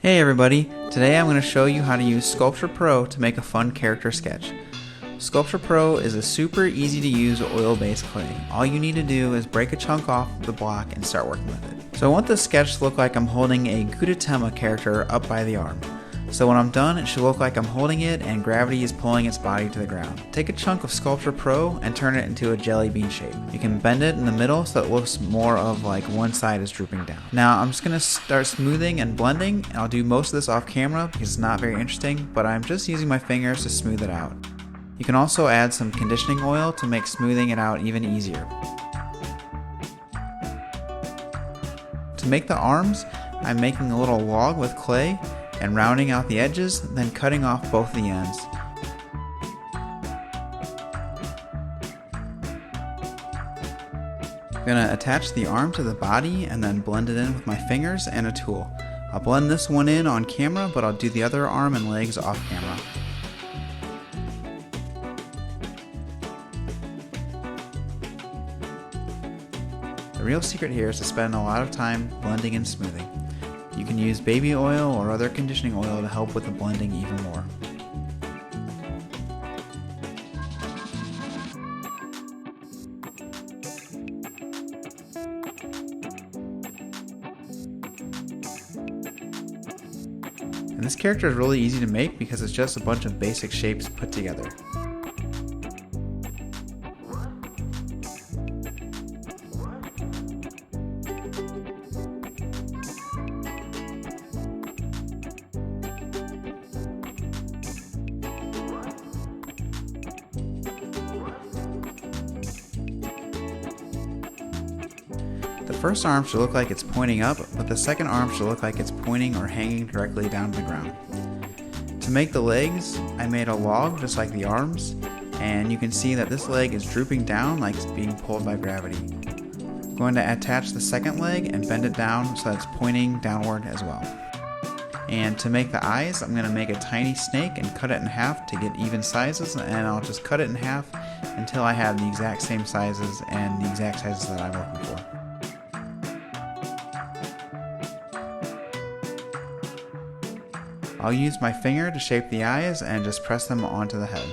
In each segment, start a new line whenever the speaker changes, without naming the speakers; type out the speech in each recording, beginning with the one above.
Hey everybody, today I'm going to show you how to use Sculpture Pro to make a fun character sketch. Sculpture Pro is a super easy to use oil-based clay. All you need to do is break a chunk off the block and start working with it. So I want this sketch to look like I'm holding a Gudetema character up by the arm. So when I'm done, it should look like I'm holding it and gravity is pulling its body to the ground. Take a chunk of Sculpture Pro and turn it into a jelly bean shape. You can bend it in the middle so it looks more of like one side is drooping down. Now I'm just going to start smoothing and blending. I'll do most of this off camera because it's not very interesting, but I'm just using my fingers to smooth it out. You can also add some conditioning oil to make smoothing it out even easier. To make the arms, I'm making a little log with clay and rounding out the edges, then cutting off both the ends. I'm going to attach the arm to the body and then blend it in with my fingers and a tool. I'll blend this one in on camera, but I'll do the other arm and legs off camera. The real secret here is to spend a lot of time blending and smoothing. You can use baby oil or other conditioning oil to help with the blending even more. And this character is really easy to make because it's just a bunch of basic shapes put together. The first arm should look like it's pointing up, but the second arm should look like it's pointing or hanging directly down to the ground. To make the legs, I made a log just like the arms, and you can see that this leg is drooping down like it's being pulled by gravity. I'm going to attach the second leg and bend it down so that it's pointing downward as well. And to make the eyes, I'm going to make a tiny snake and cut it in half to get even sizes, and I'll just cut it in half until I have the exact same sizes and the exact sizes that I'm looking for. I'll use my finger to shape the eyes and just press them onto the head.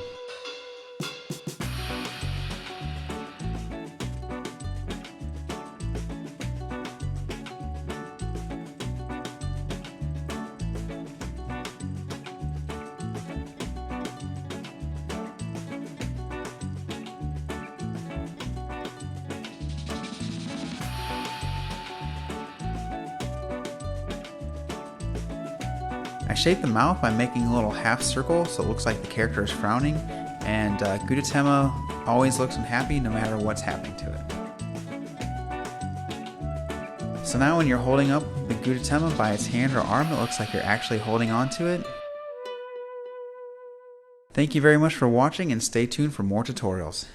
I shape the mouth by making a little half circle so it looks like the character is frowning, and Gudetema always looks unhappy no matter what's happening to it. So now when you're holding up the Gudetema by its hand or arm, it looks like you're actually holding on to it. Thank you very much for watching and stay tuned for more tutorials.